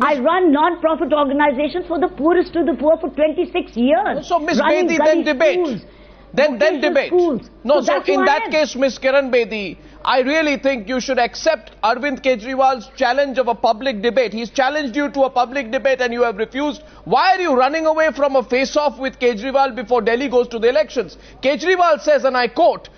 I run non-profit organizations for the poorest to the poor for 26 years. So, Ms. Bedi, then debate. Then debate. Schools. No, so in that case, Ms. Kiran Bedi, I really think you should accept Arvind Kejriwal's challenge of a public debate. He's challenged you to a public debate and you have refused. Why are you running away from a face-off with Kejriwal before Delhi goes to the elections? Kejriwal says, and I quote,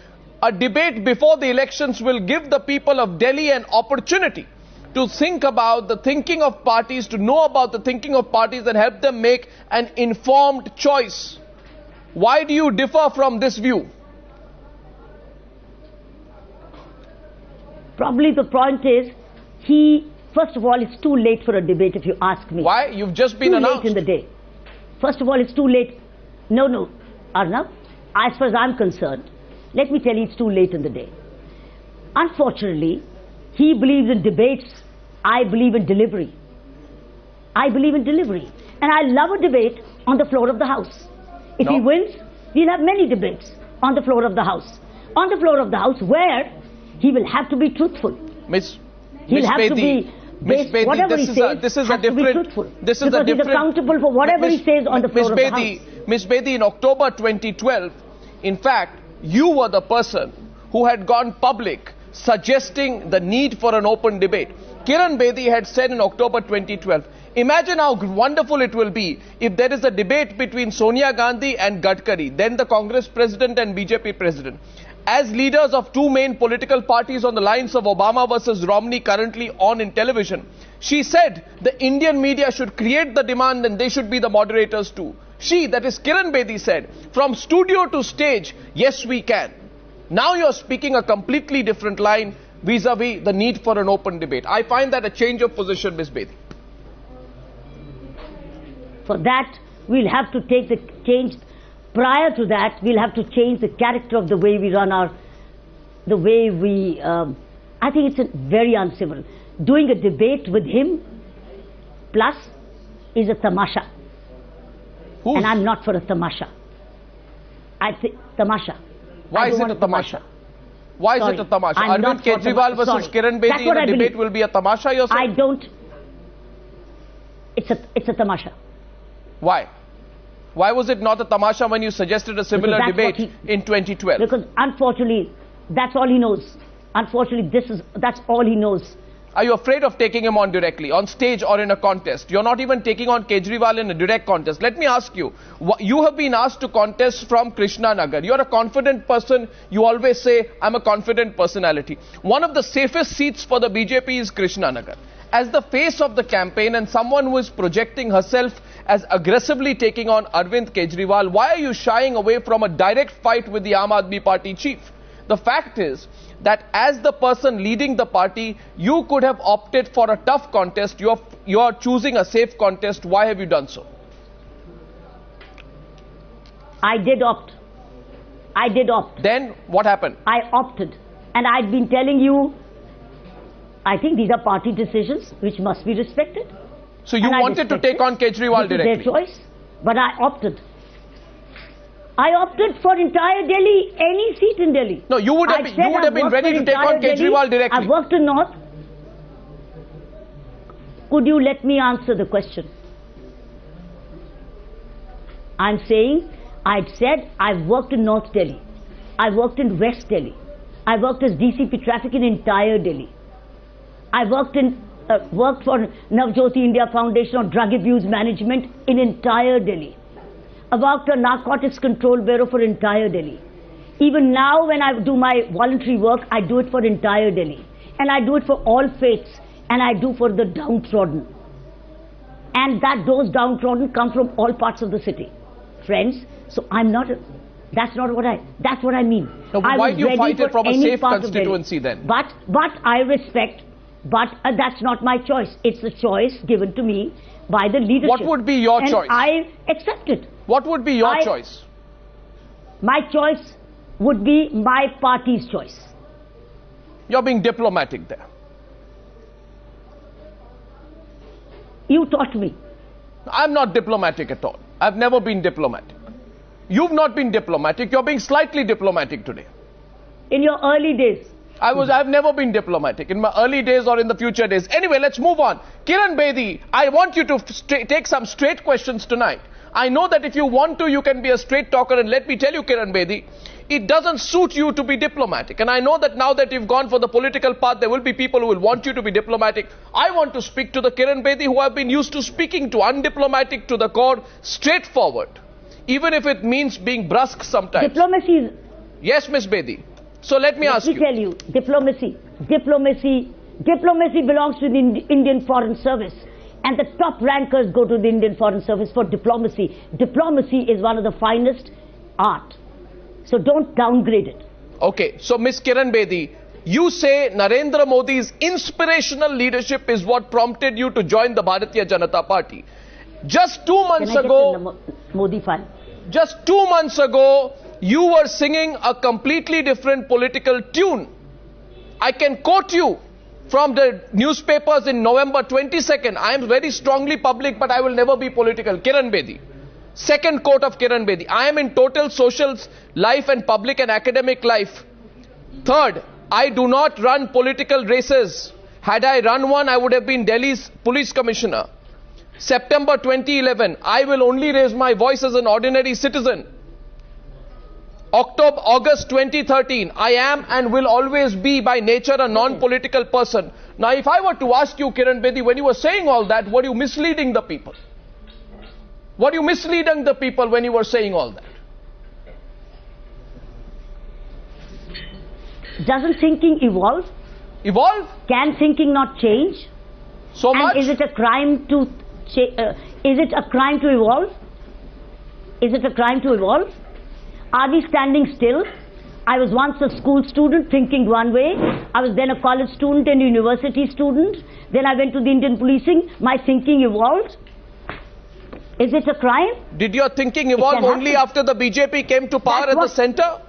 "A debate before the elections will give the people of Delhi an opportunity to think about the thinking of parties, to know about the thinking of parties and help them make an informed choice." Why do you differ from this view? Probably the point is, first of all, it's too late for a debate if you ask me. Why? You've just been announced. Too late in the day. First of all, it's too late. No, Arnab, as far as I'm concerned, let me tell you, it's too late in the day. Unfortunately, he believes in debates. I believe in delivery. I believe in delivery. And I love a debate on the floor of the House. If he wins, we'll have many debates on the floor of the House. On the floor of the House, where he will have to be truthful. He'll have to be based, whatever he says, this is a different. This is because he's accountable for whatever he says on the floor of the House. Ms. Bedi, in October 2012, in fact, you were the person who had gone public suggesting the need for an open debate. Kiran Bedi had said in October 2012, imagine how wonderful it will be if there is a debate between Sonia Gandhi and Gadkari, then the Congress president and BJP president. As leaders of two main political parties on the lines of Obama versus Romney currently on in television, she said the Indian media should create the demand and they should be the moderators too. She, that is Kiran Bedi, said, from studio to stage, yes we can. Now you're speaking a completely different line vis-a-vis the need for an open debate. I find that a change of position, Ms. Bedi. For that, we'll have to take the change. Prior to that, we'll have to change the character of the way we run I think it's very uncivil. Doing a debate with him, plus, is a tamasha. And I'm not for a tamasha. Tamasha. Why is it a tamasha? Why is it a tamasha? Arvind Kejriwal versus Kiran Bedi in a debate will be a tamasha, you're saying? It's a tamasha. Why? Why was it not a tamasha when you suggested a similar debate in 2012? Because unfortunately, that's all he knows. Unfortunately, that's all he knows. Are you afraid of taking him on directly, on stage or in a contest? You're not even taking on Kejriwal in a direct contest. Let me ask you, you have been asked to contest from Krishna Nagar. You're a confident person. You always say, I'm a confident personality. One of the safest seats for the BJP is Krishna Nagar. As the face of the campaign and someone who is projecting herself as aggressively taking on Arvind Kejriwal, why are you shying away from a direct fight with the Aam Aadmi Party chief? The fact is that as the person leading the party, you could have opted for a tough contest. You are choosing a safe contest. Why have you done so? I did opt. Then what happened? I opted. And I'd been telling you, I think these are party decisions which must be respected. So you wanted to take on Kejriwal directly? Their choice, but I opted. I opted for entire Delhi, any seat in Delhi. No, you would have been ready to take on Kejriwal directly. I've worked in North. Could you let me answer the question? I'm saying, I'd said I've worked in North Delhi. I worked in West Delhi. I worked as DCP traffic in entire Delhi. I worked for Navjyoti India Foundation on drug abuse management in entire Delhi. I worked on Narcotics Control Bureau for entire Delhi. Even now when I do my voluntary work, I do it for entire Delhi. And I do it for all faiths. And I do for the downtrodden. And those downtrodden come from all parts of the city. Friends, so that's what I mean. So why do you fight it from a safe constituency then? But I respect, that's not my choice. It's a choice given to me by the leadership. What would be your choice? I accept it. What would be your choice? My choice would be my party's choice. You're being diplomatic there. You taught me. I'm not diplomatic at all. I've never been diplomatic. You've not been diplomatic. You're being slightly diplomatic today. In your early days. I've never been diplomatic in my early days or in the future days. Anyway, let's move on. Kiran Bedi, I want you to take some straight questions tonight. I know that if you want to, you can be a straight talker, and let me tell you, Kiran Bedi, it doesn't suit you to be diplomatic. And I know that now that you've gone for the political path, there will be people who will want you to be diplomatic. I want to speak to the Kiran Bedi who I've been used to speaking to, undiplomatic to the core, straightforward, even if it means being brusque sometimes. Diplomacy is... Yes, Ms. Bedi. So let me ask you. Let me tell you, diplomacy belongs to the Indian Foreign Service. And the top rankers go to the Indian Foreign Service for diplomacy. Diplomacy is one of the finest art. So don't downgrade it. Okay, so Ms. Kiran Bedi, you say Narendra Modi's inspirational leadership is what prompted you to join the Bharatiya Janata Party. Just 2 months ago, Modi file. Just 2 months ago, you were singing a completely different political tune. I can quote you from the newspapers in November 22nd. I am very strongly public, but I will never be political. Kiran Bedi. Second quote of Kiran Bedi. I am in total social life and public and academic life. Third, I do not run political races. Had I run one, I would have been Delhi's police commissioner. September 2011, I will only raise my voice as an ordinary citizen. August 2013, I am and will always be by nature a non-political person. Now, if I were to ask you, Kiran Bedi, when you were saying all that, were you misleading the people? Were you misleading the people when you were saying all that? Doesn't thinking evolve? Evolve? Can thinking not change? So much? And is it a crime to evolve? Is it a crime to evolve? Are we standing still? I was once a school student thinking one way. I was then a college student and university student. Then I went to the Indian policing. My thinking evolved. Is it a crime? Did your thinking evolve only after the BJP came to power at the center?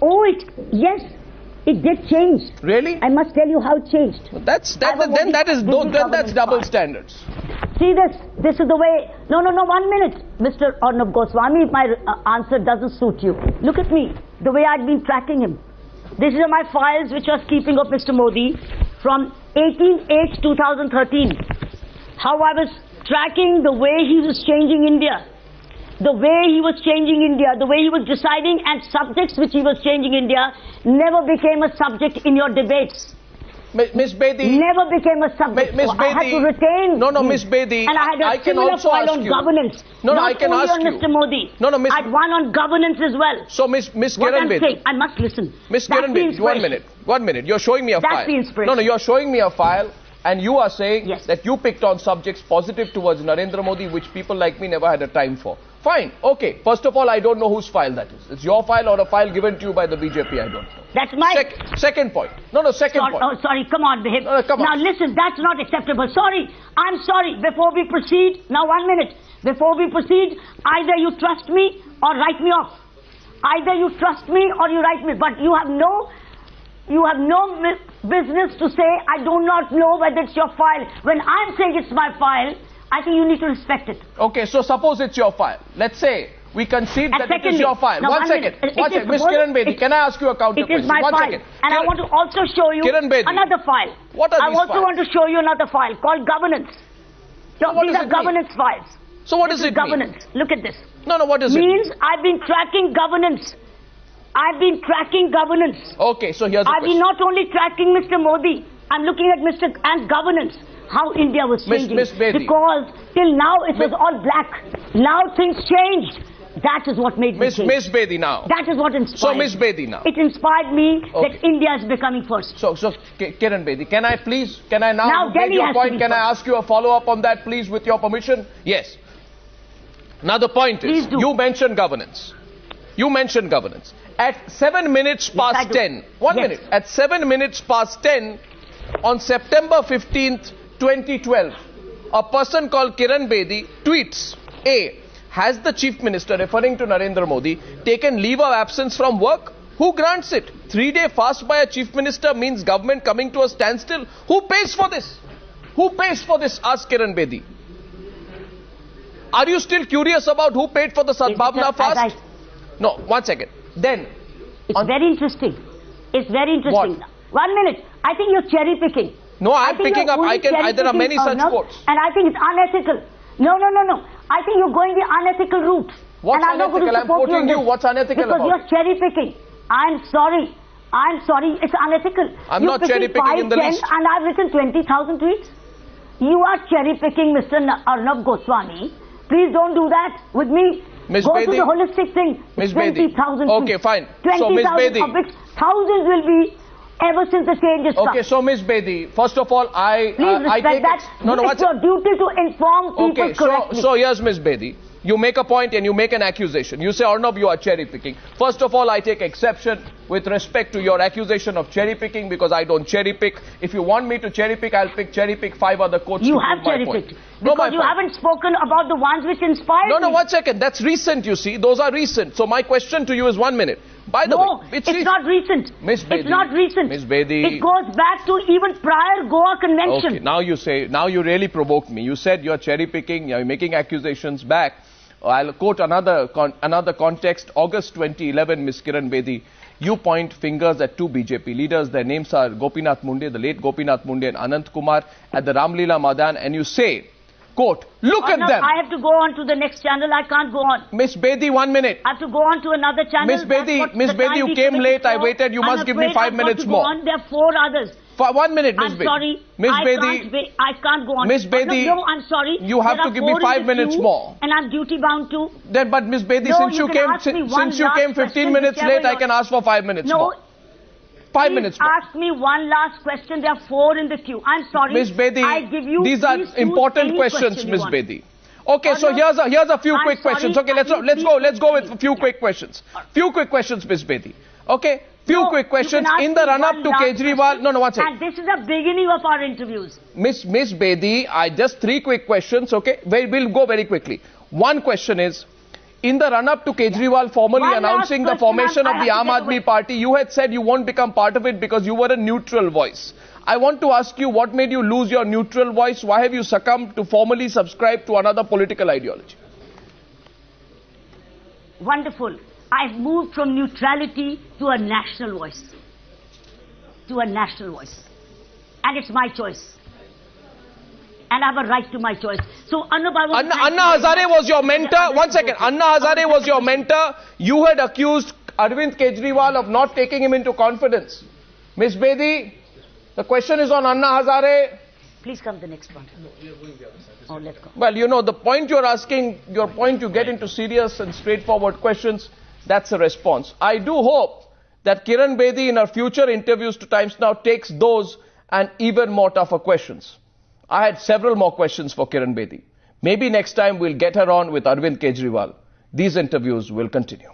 Oh, yes. It did change. Really? I must tell you how it changed. That's double standards. See this? This is the way. No, 1 minute. Mr. Arnab Goswami, if my answer doesn't suit you, look at me. The way I'd been tracking him. These are my files which was keeping of Mr. Modi from 18/8/2013. How I was tracking the way he was changing India. The way he was changing India, the way he was deciding, and subjects which he was changing India never became a subject in your debates. Ms. Bedi. Never became a subject. Ms. Bedi. I had to retain. No, Ms. Bedi. And I had a similar file on governance. I can ask you. Not only on Mr. Modi. Miss. I had one on governance as well. So, Ms. Kiran Bedi. I must listen. Ms. Kiran Bedi, 1 minute. You're showing me a file. That's the inspiration. You're showing me a file. And you are saying that you picked on subjects positive towards Narendra Modi, which people like me never had a time for. Fine, okay. First of all, I don't know whose file that is. It's your file or a file given to you by the BJP, I don't know. That's my... Second point. Second point. Oh, sorry, come on, behave. Come on. Now listen, that's not acceptable. Sorry, I'm sorry. Before we proceed, now 1 minute. Before we proceed, either you trust me or write me off. Either you trust me or you write me. But you have no business to say, I do not know whether it's your file. When I'm saying it's my file, I think you need to respect it. Okay, so suppose it's your file. Let's say we concede that it is your file. One second. Ms. Kiran Bedi, can I ask you a counter question? It is my file. And I want to also show you another file. What are these files? I also want to show you another file called governance. So these are governance files. So what does it mean? Governance. Look at this. What does it mean? Means I've been tracking governance. I've been tracking governance. Okay, so here's the question. I've been not only tracking Mr. Modi, I'm looking at and governance. How India was changing. Ms. Bedi. Because till now it was all black. Now things changed. That is what made me change. Ms. Bedi now. That is what inspired So Ms. Bedi now. It inspired me that India is becoming first. So Kiran Bedi, can I now make your point? Can I ask you a follow-up on that, please, with your permission? Yes. Now the point is, you mentioned governance. At 7 minutes past 10, 1 minute, at 7 minutes past 10, on September 15th, 2012, a person called Kiran Bedi tweets, A, has the Chief Minister, referring to Narendra Modi, taken leave of absence from work? Who grants it? 3-day fast by a Chief Minister means government coming to a standstill. Who pays for this? Who pays for this? Ask Kiran Bedi. Are you still curious about who paid for the Sadbhavna fast? No, 1 second. Then, It's very interesting. It's very interesting. What? 1 minute. I think you're cherry picking. No, I'm picking up. There are many such quotes. And I think it's unethical. No. I think you're going the unethical route. What's unethical? I'm quoting you. What's unethical about it? Because you're cherry picking. I'm sorry. It's unethical. I'm not cherry picking in the least. And I've written 20,000 tweets. You are cherry picking, Mr. Arnab Goswami. Please don't do that with me. Ms. Go Bedi, to the holistic thing. 20,000 Okay, fine. 20,000 of which thousands will be ever since the change is Okay, so Ms. Bedi, first of all, Please respect that. It's your duty to inform people correctly. So here's Ms. Bedi. You make a point and you make an accusation. You say, Arnab, you are cherry picking. First of all, I take exception with respect to your accusation of cherry picking because I don't cherry pick. If you want me to cherry pick, I'll cherry pick 5 other quotes. You have cherry picked. Because you haven't spoken about the ones which inspired me. No, 1 second. That's recent, you see. Those are recent. So my question to you is 1 minute. By the way, it's not recent. Ms. Bedi, it's not recent. Ms. Bedi. It goes back to even prior Goa Convention. Okay, now you really provoked me. You said you're cherry picking, you're making accusations back. I'll quote another context. August 2011, Ms. Kiran Bedi, you point fingers at 2 BJP leaders. Their names are Gopinath Munde, the late Gopinath Munde, and Anant Kumar at the Ramlila Madan, and you say, quote, look at them. I have to go on to the next channel. I can't go on. Ms. Bedi, 1 minute. I have to go on to another channel. Ms. Bedi, you came late. I waited. You must give me 5 minutes more. There are 4 others. For 1 minute, Ms. I'm Bedi. sorry. Ms. Bedi. I can't go on. Ms. Bedi. No, I'm sorry. You have to give me 5 minutes more. And I'm duty bound to. But Ms. Bedi, since you came 15 minutes late, I can ask for 5 minutes more. 5 minutes more. Ask me one last question. There are 4 in the queue. I'm sorry. Ms. Bedi, I give you these are important questions, Ms. Bedi. Okay, so here's a few quick questions. Okay, let's go with a few quick questions. Few quick questions, Ms. Bedi. Okay, few quick questions in the run-up to Kejriwal. No, 1 second. And this is the beginning of our interviews. Miss Bedi, just 3 quick questions. Okay, we'll go very quickly. One question is, in the run-up to Kejriwal formally announcing the formation of the Aam Aadmi Party, you had said you won't become part of it because you were a neutral voice. I want to ask you, what made you lose your neutral voice? Why have you succumbed to formally subscribe to another political ideology? Wonderful. I've moved from neutrality to a national voice. And it's my choice. And I have a right to my choice. So, Anna Hazare was your mentor. 1 second. Anna Hazare was your mentor. You had accused Arvind Kejriwal of not taking him into confidence. Ms. Bedi, the question is on Anna Hazare. Please come to the next one. Oh, let's go. Well, you know, the point you're asking, you get into serious and straightforward questions. That's a response. I do hope that Kiran Bedi in her future interviews to Times Now takes those and even more tougher questions. I had several more questions for Kiran Bedi. Maybe next time we'll get her on with Arvind Kejriwal. These interviews will continue.